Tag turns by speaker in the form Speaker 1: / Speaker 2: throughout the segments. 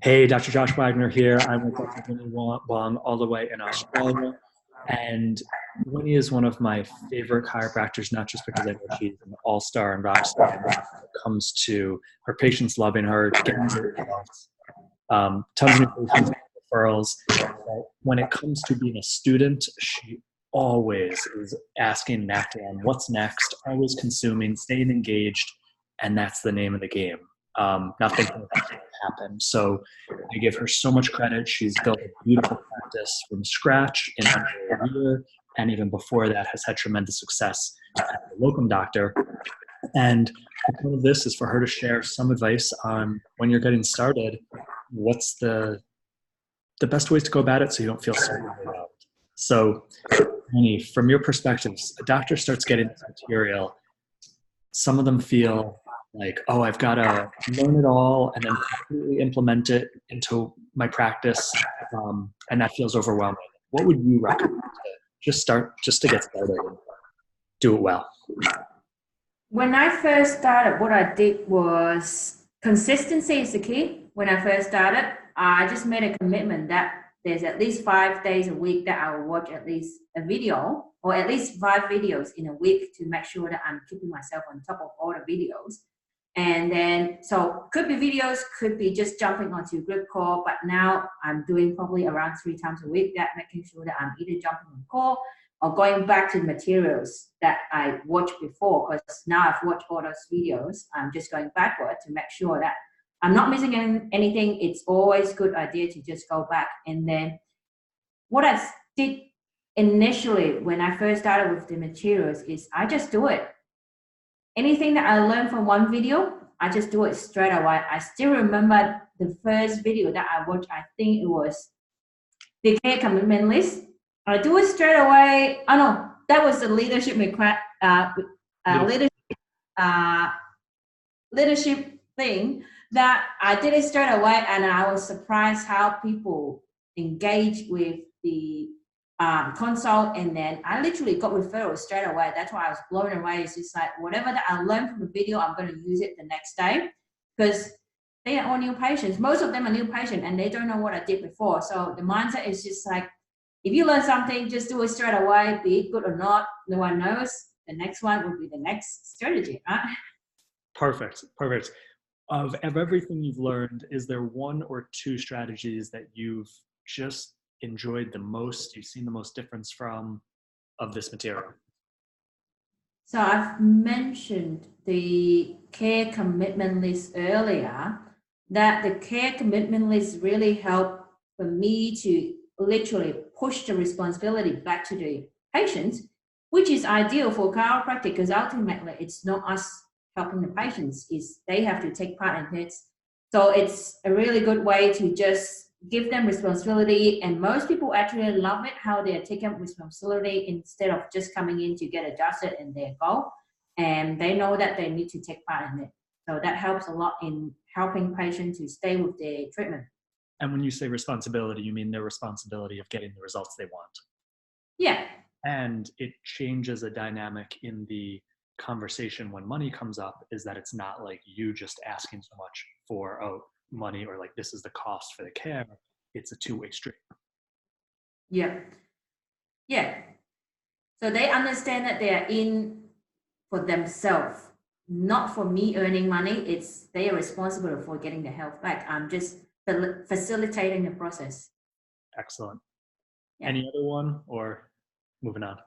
Speaker 1: Hey, Dr. Josh Wagner here. I'm with Dr. Winnie Wong all the way in Australia. And Winnie is one of my favorite chiropractors, not just because I know she's an all-star and rock star when it comes to her patients loving her, getting great results, tons of new patients, referrals. But when it comes to being a student, she always is asking and acting on what's next, always consuming, staying engaged, and that's the name of the game. Not thinking that's going to happen. So I give her so much credit. She's built a beautiful practice from scratch in under a year, and even before that has had tremendous success as a locum doctor. And the point of this is for her to share some advice on when you're getting started, what's the best ways to go about it so you don't feel so overwhelmed. So, Annie, from your perspectives, a doctor starts getting this material. Some of them feel like, oh, I've got to learn it all and then completely implement it into my practice, and that feels overwhelming. What would you recommend to just start, just to get started and do it well?
Speaker 2: When I first started, what I did was consistency is the key. When I first started, I just made a commitment that there's at least 5 days a week that I will watch at least a video or at least 5 videos in a week to make sure that I'm keeping myself on top of all the videos. And then, so could be videos, could be just jumping onto group call, but now I'm doing probably around 3 times a week that making sure that I'm either jumping on call or going back to the materials that I watched before, because now I've watched all those videos. I'm just going backward to make sure that I'm not missing anything. It's always a good idea to just go back. And then what I did initially when I first started with the materials is I just do it. Anything that I learned from one video, I just do it straight away. I still remember the first video that I watched. I think it was the care commitment list. I do it straight away. Oh no, that was the
Speaker 1: Leadership.
Speaker 2: leadership uh, leadership thing that I did it straight away, and I was surprised how people engage with the consult, and then I literally got referrals straight away. That's why I was blown away. It's just like whatever that I learned from the video, I'm going to use it the next day because they are all new patients. Most of them are new patients, and they don't know what I did before. So the mindset is just like, if you learn something, just do it straight away, be it good or not. No one knows. The next one will be the next strategy, right?
Speaker 1: Perfect. Perfect. Of everything you've learned, is there one or two strategies that you've just enjoyed the most, you've seen the most difference from of this material?
Speaker 2: So I've mentioned the care commitment list earlier, that the care commitment list really helped for me to literally push the responsibility back to the patients, which is ideal for chiropractic because ultimately it's not us helping the patients, is they have to take part in it. So it's a really good way to just give them responsibility, and most people actually love it how they are taking responsibility instead of just coming in to get adjusted and they go, and they know that they need to take part in it. So that helps a lot in helping patients to stay with their treatment.
Speaker 1: And when you say responsibility, you mean their responsibility of getting the results they want.
Speaker 2: Yeah.
Speaker 1: And it changes a dynamic in the conversation when money comes up, is that it's not like you just asking so much for, oh, money, or like this is the cost for the care. It's a two-way street.
Speaker 2: Yeah. Yeah. So they understand that they are in for themselves, not for me earning money. It's they are responsible for getting the health back. I'm just facilitating the process.
Speaker 1: Excellent.
Speaker 2: Yeah.
Speaker 1: Any other one, or moving on?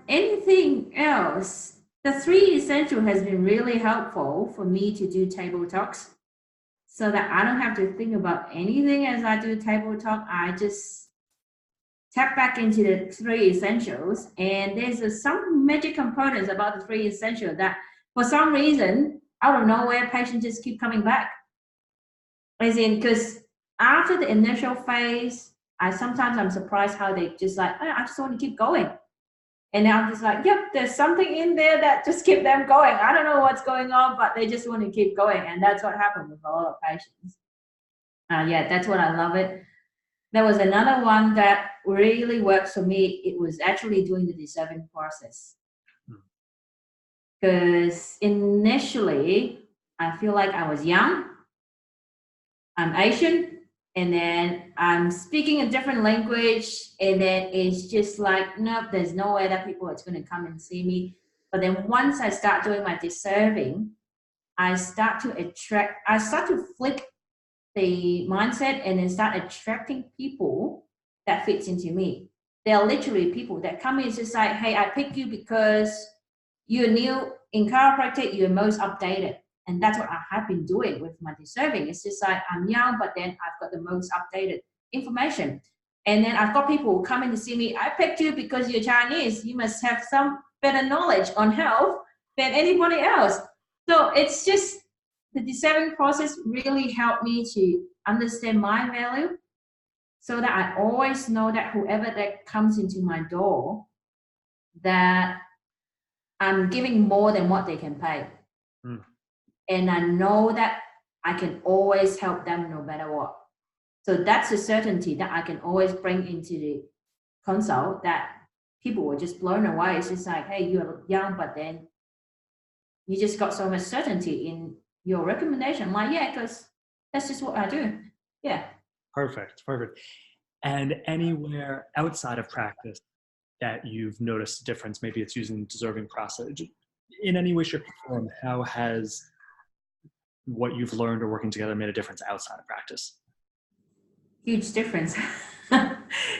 Speaker 2: Anything else? The three essential has been really helpful for me to do table talks so that I don't have to think about anything as I do table talk. I just tap back into the three essentials, and there's some magic components about the three essentials that for some reason out of nowhere patients just keep coming back, as in because after the initial phase I'm surprised how they just like, oh, I just want to keep going, and I'm just like, yep, there's something in there that just keep them going. I don't know what's going on, but they just want to keep going, and that's what happened with a lot of patients. Yeah, that's what I love it. There was another one that really worked for me. It was actually doing the deserving process. Because initially, I feel like I was young I'm Asian, and then I'm speaking a different language, and then it's just like, nope, there's no way that people are going to come and see me. But then once I start doing my deserving, I start to flick the mindset and then start attracting people that fits into me. There are literally people that come in, it's just like, hey, I picked you because you're new in chiropractic, you're most updated. And that's what I have been doing with my deserving. It's just like I'm young, but then I've got the most updated information. And then I've got people who come in to see me. I picked you because you're Chinese. You must have some better knowledge on health than anybody else. So it's just the deserving process really helped me to understand my value so that I always know that whoever that comes into my door, that I'm giving more than what they can pay.
Speaker 1: Mm.
Speaker 2: And I know that I can always help them no matter what. So that's a certainty that I can always bring into the consult that people were just blown away. It's just like, hey, you're young, but then you just got so much certainty in your recommendation. I'm like, yeah, because that's just what I do. Yeah.
Speaker 1: Perfect. And anywhere outside of practice that you've noticed a difference, maybe it's using deserving process, in any way, shape, or form, how has what you've learned or working together made a difference outside of practice?
Speaker 2: Huge difference.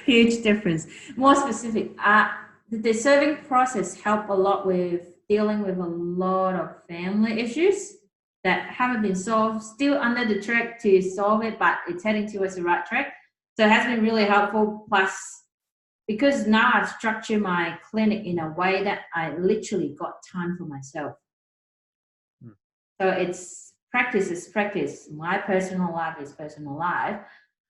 Speaker 2: Huge difference. More specific, the deserving process helped a lot with dealing with a lot of family issues that haven't been solved, still under the track to solve it, but it's heading towards the right track. So it has been really helpful. Plus, because now I've structured my clinic in a way that I literally got time for myself. So it's practice is practice. My personal life is personal life.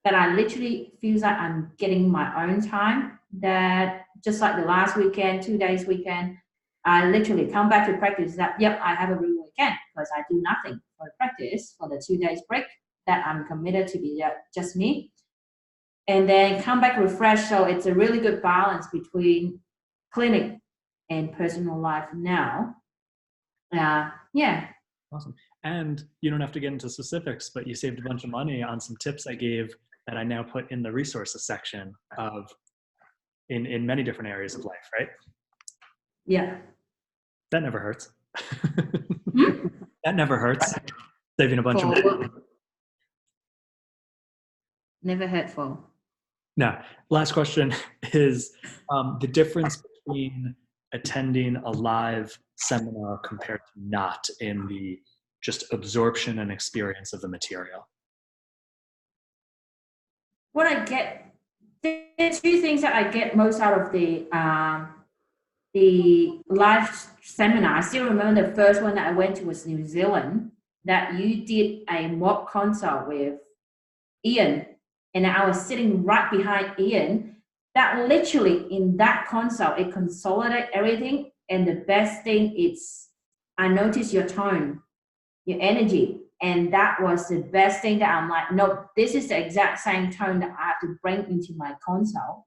Speaker 2: That I literally feels like I'm getting my own time. That just like the last weekend, 2 days weekend, I literally come back to practice. That yep, I have a real weekend because I do nothing for practice for the 2 days break. That I'm committed to be just me, and then come back refreshed. So it's a really good balance between clinic and personal life now. Yeah.
Speaker 1: Awesome. And you don't have to get into specifics, but you saved a bunch of money on some tips I gave that I now put in the resources section of in many different areas of life, right?
Speaker 2: Yeah.
Speaker 1: That never hurts.
Speaker 2: Hmm?
Speaker 1: That never hurts. Saving a bunch of money.
Speaker 2: Never hurtful.
Speaker 1: Now, last question is the difference between attending a live seminar compared to not in the just absorption and experience of the material.
Speaker 2: What I get, there's two things that I get most out of the live seminar. I still remember the first one that I went to was New Zealand, that you did a mock consult with Ian, and I was sitting right behind Ian. That literally in that consult, it consolidated everything. And the best thing is I noticed your tone, your energy. And that was the best thing that I'm like, nope, this is the exact same tone that I have to bring into my consult.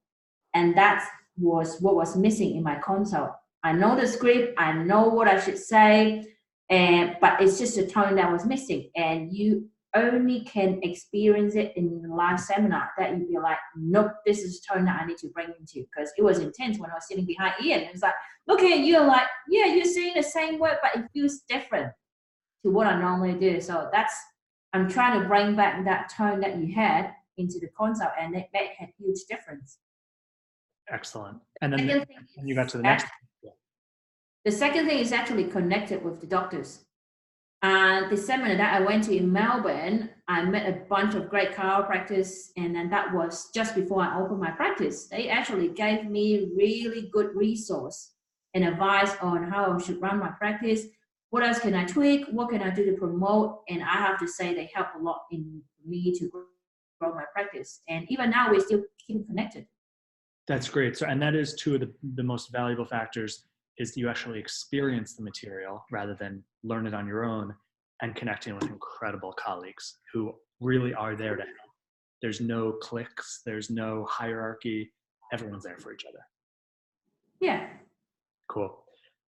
Speaker 2: And that was what was missing in my consult. I know the script, I know what I should say, but it's just the tone that was missing. And you only can experience it in the live seminar that you'd be like, nope, this is the tone that I need to bring into, because it was intense when I was sitting behind Ian. It was like, looking at you, like, yeah, you're saying the same word, but it feels different to what I normally do. So I'm trying to bring back that tone that you had into the consult, and it made a huge difference.
Speaker 1: Excellent. And then you got to the next.
Speaker 2: The second thing is actually connected with the doctors. The seminar that I went to in Melbourne, I met a bunch of great chiropractors, and then that was just before I opened my practice. They actually gave me really good resource and advice on how I should run my practice. What else can I tweak? What can I do to promote? And I have to say they help a lot in me to grow my practice. And even now, we still keep connected.
Speaker 1: That's great. So, and that is two of the most valuable factors, is you actually experience the material rather than learn it on your own, and connecting with incredible colleagues who really are there to help. There's no cliques, there's no hierarchy. Everyone's there for each other.
Speaker 2: Yeah.
Speaker 1: Cool.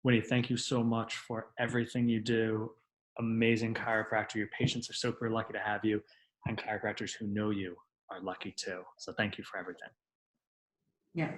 Speaker 1: Winnie, thank you so much for everything you do. Amazing chiropractor. Your patients are super lucky to have you. and chiropractors who know you are lucky too. So thank you for everything.
Speaker 2: Yeah.